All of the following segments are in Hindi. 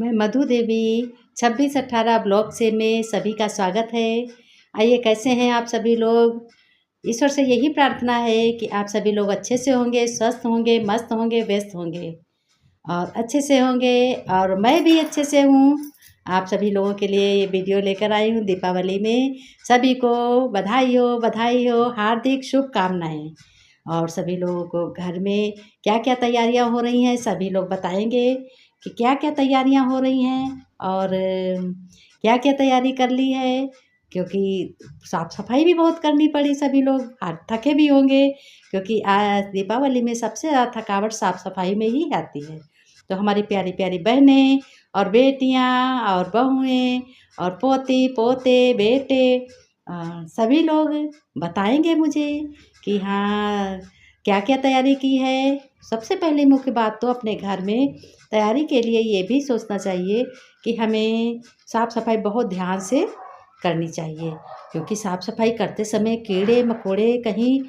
मैं मधु देवी 2618 ब्लॉक से में सभी का स्वागत है। आइए, कैसे हैं आप सभी लोग? ईश्वर से यही प्रार्थना है कि आप सभी लोग अच्छे से होंगे, स्वस्थ होंगे, मस्त होंगे, व्यस्त होंगे और अच्छे से होंगे। और मैं भी अच्छे से हूँ। आप सभी लोगों के लिए ये वीडियो लेकर आई हूँ दीपावली में। सभी को बधाई हो, हार्दिक शुभकामनाएँ। और सभी लोगों को घर में क्या-क्या तैयारियाँ हो रही हैं, सभी लोग बताएँगे कि क्या-क्या तैयारियाँ हो रही हैं और क्या-क्या तैयारी कर ली है। क्योंकि साफ-सफाई भी बहुत करनी पड़ी, सभी लोग आज थके भी होंगे क्योंकि दीपावली में सबसे ज़्यादा थकावट साफ-सफाई में ही आती है। तो हमारी प्यारी-प्यारी बहनें और बेटियाँ और बहुएँ और पोती-पोते, बेटे सभी लोग बताएँगे मुझे कि हाँ, क्या-क्या तैयारी की है। सबसे पहले मुख्य बात तो अपने घर में तैयारी के लिए ये भी सोचना चाहिए कि हमें साफ-सफाई बहुत ध्यान से करनी चाहिए, क्योंकि साफ-सफाई करते समय कीड़े-मकोड़े कहीं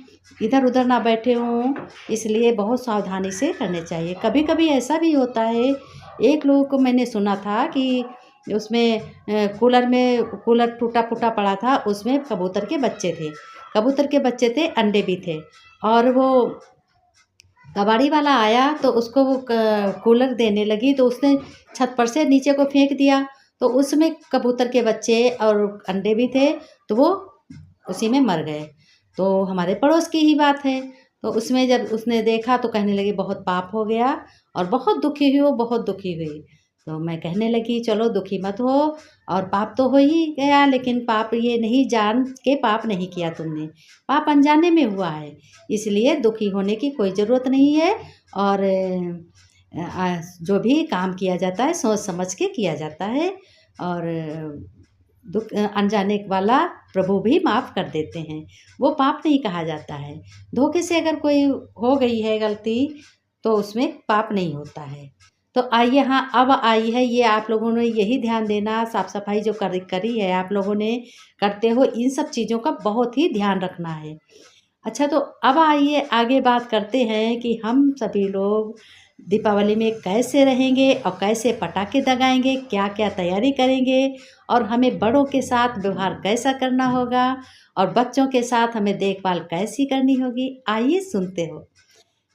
इधर-उधर ना बैठे हों, इसलिए बहुत सावधानी से करने चाहिए। कभी-कभी ऐसा भी होता है, एक लोगों को मैंने सुना था कि उसमें कूलर टूटा-फूटा पड़ा था, उसमें कबूतर के बच्चे थे। कबूतर के बच्चे थे, अंडे भी थे और वो कबाड़ी वाला आया तो उसको वो कूलर देने लगी तो उसने छत पर से नीचे को फेंक दिया, तो उसमें कबूतर के बच्चे और अंडे भी थे, तो वो उसी में मर गए। तो हमारे पड़ोस की ही बात है। तो उसमें जब उसने देखा तो कहने लगी बहुत पाप हो गया और बहुत दुखी हुई वो, बहुत दुखी हुई। तो मैं कहने लगी चलो दुखी मत हो, और पाप तो हो ही गया, लेकिन पाप ये नहीं, जान के पाप नहीं किया तुमने, पाप अनजाने में हुआ है, इसलिए दुखी होने की कोई ज़रूरत नहीं है। और जो भी काम किया जाता है सोच समझ के किया जाता है और दुख अनजाने वाला प्रभु भी माफ़ कर देते हैं, वो पाप नहीं कहा जाता है। धोखे से अगर कोई हो गई है गलती तो उसमें पाप नहीं होता है। तो आइए, हाँ, अब आई है ये, आप लोगों ने यही ध्यान देना, साफ-सफाई जो करी है आप लोगों ने, करते हो इन सब चीज़ों का बहुत ही ध्यान रखना है। अच्छा, तो अब आइए आगे बात करते हैं कि हम सभी लोग दीपावली में कैसे रहेंगे और कैसे पटाखे दगाएँगे, क्या-क्या तैयारी करेंगे और हमें बड़ों के साथ व्यवहार कैसा करना होगा और बच्चों के साथ हमें देखभाल कैसी करनी होगी, आइए सुनते हो।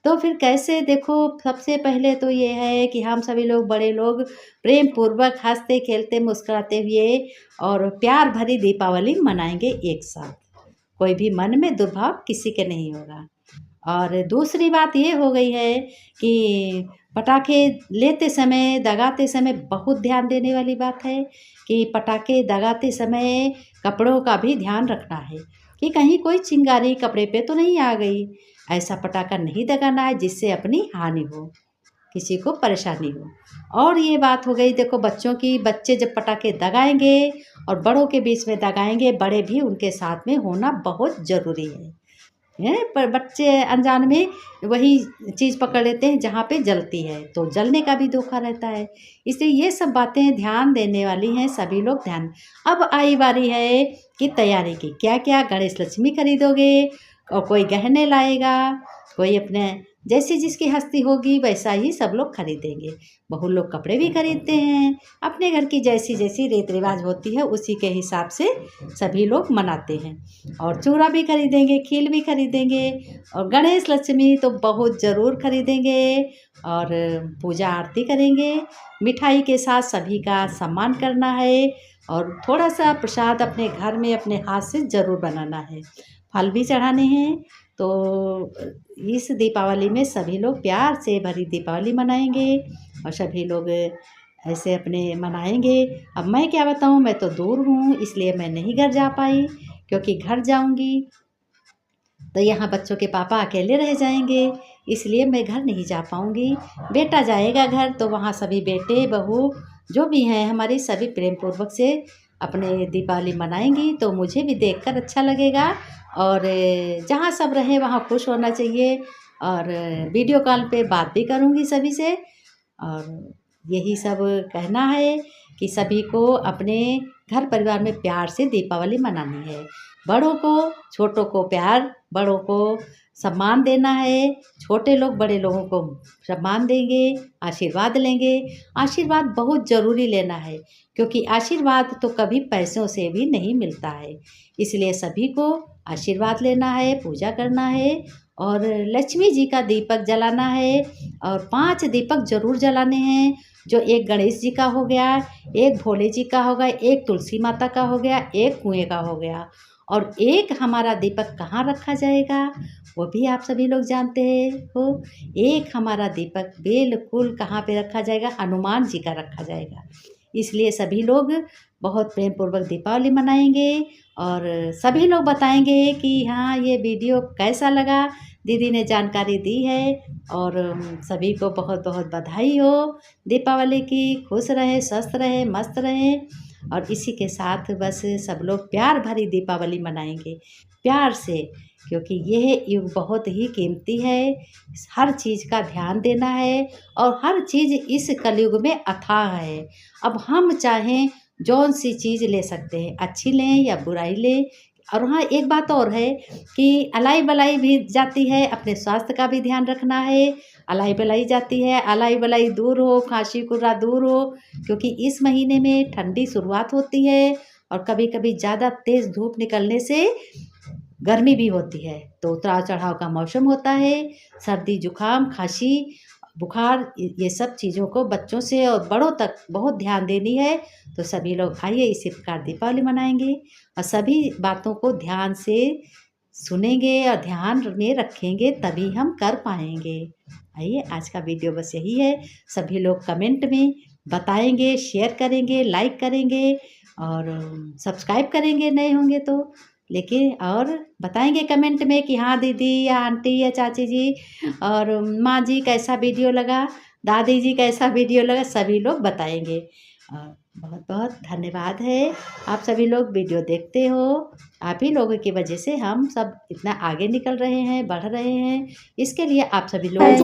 तो फिर कैसे, देखो, सबसे पहले तो ये है कि हम सभी लोग बड़े लोग प्रेम पूर्वक हँसते, खेलते, मुस्कुराते हुए और प्यार भरी दीपावली मनाएँगे एक साथ। कोई भी मन में दुर्भाव किसी के नहीं होगा। और दूसरी बात ये हो गई है कि पटाखे लेते समय, दगाते समय बहुत ध्यान देने वाली बात है कि पटाखे दगाते समय कपड़ों का भी ध्यान रखना है कि कहीं कोई चिंगारी कपड़े पे तो नहीं आ गई। ऐसा पटाखा नहीं दगाना है जिससे अपनी हानि हो, किसी को परेशानी हो। और ये बात हो गई, देखो, बच्चों की, बच्चे जब पटाखे दगाएँगे और बड़ों के बीच में दगाएँगे, बड़े भी उनके साथ में होना बहुत ज़रूरी है। हैं? पर बच्चे अनजान में वही चीज़ पकड़ लेते हैं जहाँ पे जलती है, तो जलने का भी धोखा रहता है। इसलिए ये सब बातें ध्यान देने वाली हैं, सभी लोग ध्यान। अब आई बारी है कि तैयारी की, क्या-क्या गणेश लक्ष्मी खरीदोगे और कोई गहने लाएगा, कोई अपने जैसी जिसकी हस्ती होगी वैसा ही सब लोग खरीदेंगे। बहू लोग कपड़े भी खरीदते हैं, अपने घर की जैसी-जैसी रीत-रिवाज होती है उसी के हिसाब से सभी लोग मनाते हैं। और चूड़ा भी खरीदेंगे, खील भी खरीदेंगे और गणेश लक्ष्मी तो बहुत ज़रूर खरीदेंगे और पूजा आरती करेंगे। मिठाई के साथ सभी का सम्मान करना है और थोड़ा-सा प्रसाद अपने घर में अपने हाथ से ज़रूर बनाना है। फल भी चढ़ाने हैं। तो इस दीपावली में सभी लोग प्यार से भरी दीपावली मनाएँगे और सभी लोग ऐसे अपने मनाएँगे। अब मैं क्या बताऊँ, मैं तो दूर हूँ इसलिए मैं नहीं घर जा पाई, क्योंकि घर जाऊँगी तो यहाँ बच्चों के पापा अकेले रह जाएँगे, इसलिए मैं घर नहीं जा पाऊँगी। बेटा जाएगा घर तो वहाँ सभी बेटे, बहू जो भी हैं हमारी, सभी प्रेम पूर्वक से अपने दीपावली मनाएँगी, तो मुझे भी देखकर अच्छा लगेगा। और जहाँ सब रहें वहाँ खुश होना चाहिए और वीडियो कॉल पे बात भी करूँगी सभी से। और यही सब कहना है कि सभी को अपने घर परिवार में प्यार से दीपावली मनानी है। बड़ों को, छोटों को प्यार बड़ों को सम्मान देना है, छोटे लोग बड़े लोगों को सम्मान देंगे, आशीर्वाद लेंगे। आशीर्वाद बहुत ज़रूरी लेना है, क्योंकि आशीर्वाद तो कभी पैसों से भी नहीं मिलता है। इसलिए सभी को आशीर्वाद लेना है, पूजा करना है और लक्ष्मी जी का दीपक जलाना है और 5 दीपक ज़रूर जलाने हैं। जो एक गणेश जी का हो गया, एक भोले जी का हो गया, एक तुलसी माता का हो गया, एक कुएँ का हो गया और एक हमारा दीपक कहाँ रखा जाएगा वो भी आप सभी लोग जानते हो। एक हमारा दीपक बिल्कुल कहाँ पे रखा जाएगा, हनुमान जी का रखा जाएगा। इसलिए सभी लोग बहुत प्रेम पूर्वक दीपावली मनाएंगे और सभी लोग बताएंगे कि हाँ ये वीडियो कैसा लगा, दीदी ने जानकारी दी है। और सभी को बहुत बहुत बधाई हो दीपावली की। खुश रहें, स्वस्थ रहें, मस्त रहें और इसी के साथ बस सब लोग प्यार भरी दीपावली मनाएंगे, प्यार से, क्योंकि यह युग बहुत ही कीमती है। हर चीज़ का ध्यान देना है और हर चीज़ इस कलयुग में अथाह है। अब हम चाहें जौन सी चीज़ ले सकते हैं, अच्छी लें या बुराई लें। और हाँ, एक बात और है कि अलाई बलाई भी जाती है, अपने स्वास्थ्य का भी ध्यान रखना है। अलाई बलाई जाती है, अलाई बलाई दूर हो, खांसी कुर्रा दूर हो, क्योंकि इस महीने में ठंडी शुरुआत होती है और कभी कभी ज़्यादा तेज़ धूप निकलने से गर्मी भी होती है, तो उतार चढ़ाव का मौसम होता है। सर्दी जुकाम खांसी बुखार ये सब चीज़ों को बच्चों से और बड़ों तक बहुत ध्यान देनी है। तो सभी लोग आइए इसी प्रकार दीपावली मनाएंगे और सभी बातों को ध्यान से सुनेंगे और ध्यान में रखेंगे, तभी हम कर पाएंगे। आइए, आज का वीडियो बस यही है। सभी लोग कमेंट में बताएंगे, शेयर करेंगे, लाइक करेंगे और सब्सक्राइब करेंगे नए होंगे तो, लेकिन और बताएंगे कमेंट में कि हाँ दीदी या आंटी या चाची जी और माँ जी कैसा वीडियो लगा, दादी जी कैसा वीडियो लगा, सभी लोग बताएंगे। और बहुत बहुत धन्यवाद है, आप सभी लोग वीडियो देखते हो। आप ही लोगों की वजह से हम सब इतना आगे निकल रहे हैं, बढ़ रहे हैं। इसके लिए आप सभी लोग